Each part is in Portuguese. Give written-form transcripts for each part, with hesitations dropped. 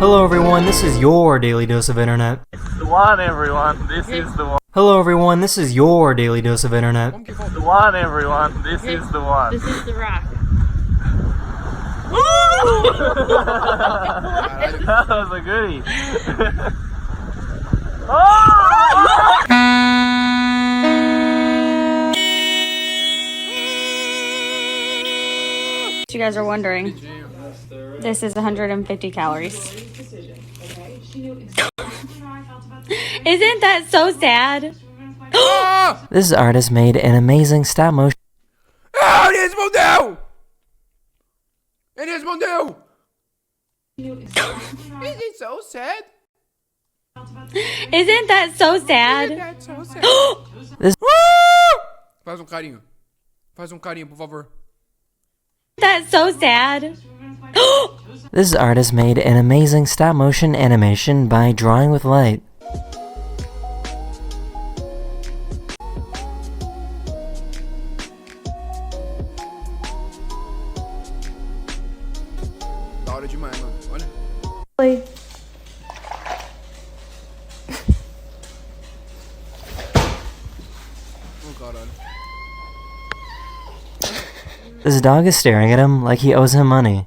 Hello everyone, this is your daily dose of internet. The one, everyone. This is the one. Hello everyone, this is your daily dose of internet. The one, everyone. This is the one. This is the rock. That was a goodie. You guys are wondering, this is 150 calories. Isn't that so sad? This artist made an amazing stop motion. Ah, ele respondeu! Ele respondeu! This is so sad. Isn't that so sad? That's so sad. This Faz um carinho. Faz um carinho, por favor. That's so sad. This artist made an amazing stop motion animation by drawing with light. Da hora demais, mano. Olha. Oi. Oh, caralho. This dog is staring at him like he owes him money.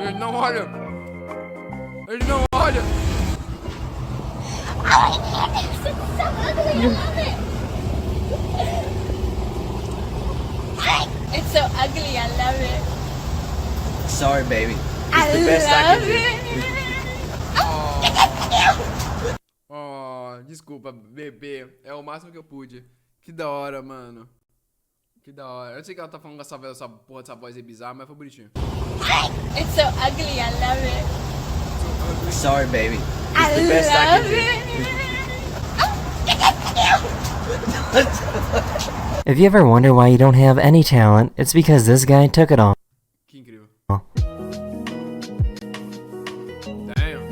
Ele não olha. Ele não olha. It's so ugly, I love it. Sorry, baby. I the best I love can do. it. Oh, desculpa, bebê. É o máximo que eu pude. Que da hora, mano. Que da hora. Eu sei que ela tá falando com essa porra dessa voz aí bizarra, mas foi bonitinho. It's so ugly, I love it. Sorry, baby. I the best I can love do. it. If you ever wonder why you don't have any talent, it's because this guy took it all. Que incrível. Oh. Damn.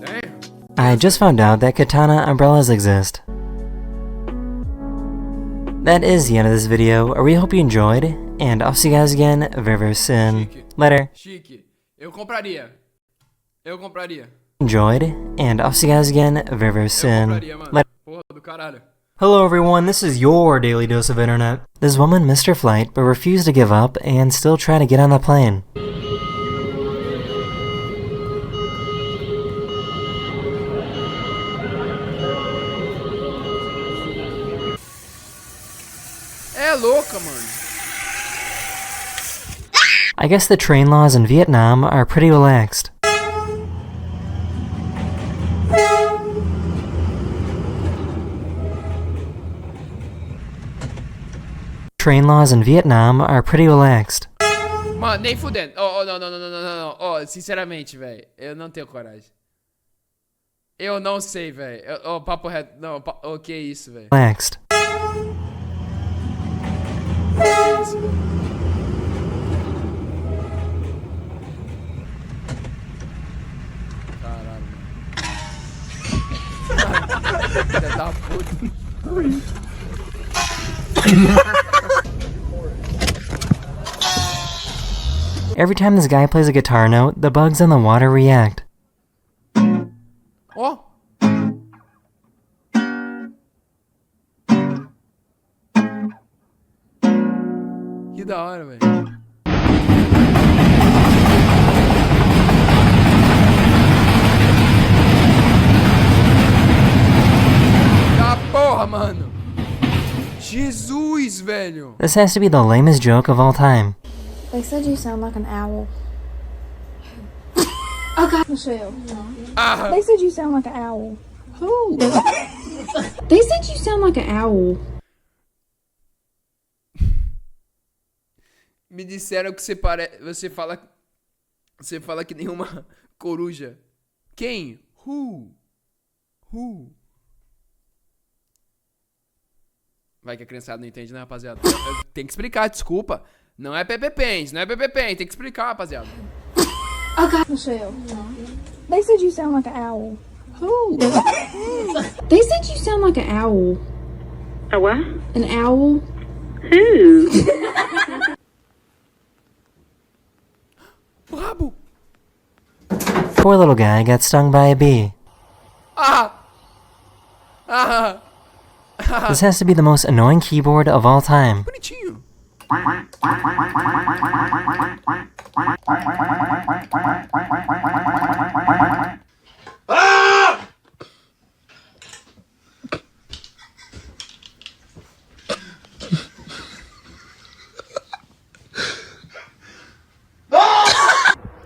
Damn. I just found out that katana umbrellas exist. That is the end of this video. We hope you enjoyed, and I'll see you guys again very, very soon. Later. Chique. Eu compraria. Eu compraria. Enjoyed, and I'll see you guys again very, very Eu soon. compraria, mano. Later. Porra do caralho. Hello everyone, this is your daily dose of internet. This woman missed her flight but refused to give up and still try to get on the plane. É louca, mano. I guess the train laws in Vietnam are pretty relaxed. Train laws in Vietnam are pretty relaxed. Mano, nem fudendo. Oh, não. Oh, sinceramente, velho. Eu não tenho coragem. Eu não sei, velho. Oh, papo reto. Não, oh, que isso, velho. Relaxed. Que isso, velho. Caralho, mano. Filha da puta. Every time this guy plays a guitar note, the bugs in the water react. Ó. Que da hora, velho. Da porra, mano. Jesus, velho. This has to be the lamest joke of all time. They said you sound like an owl. Oh God, Michelle. Ah, They said you sound like an owl. Who? They said you sound like an owl. me disseram que você fala que nem uma coruja. Quem? Who? Vai que a criançada não entende, né, rapaziada? Tem que explicar, desculpa. Não é Pepe Pen, tem que explicar, rapaziada. Oh God, Michelle. They said you sound like an owl. Who? They said you sound like an owl. A what? An owl? Who? O rabo. Poor little guy got stung by a bee. Ah! Ah! This has to be the most annoying keyboard of all time. Bonitinho.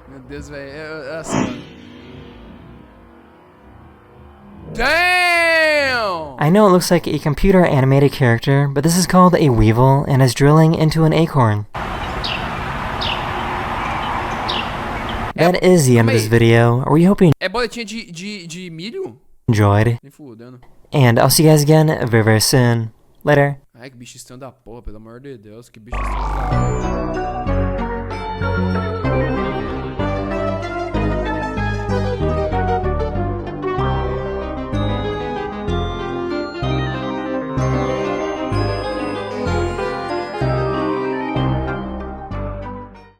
Meu Deus, velho. Assim. Damn! I know it looks like a computer animated character, but this is called a weevil and is drilling into an acorn. That is the end of this video. We hope you É boletinha de milho? enjoyed, Nem fudendo. and I'll see you guys again very, very soon. Later. Ai, que bicho estranho da porra, pelo amor de Deus. Que bicho estranho da porra.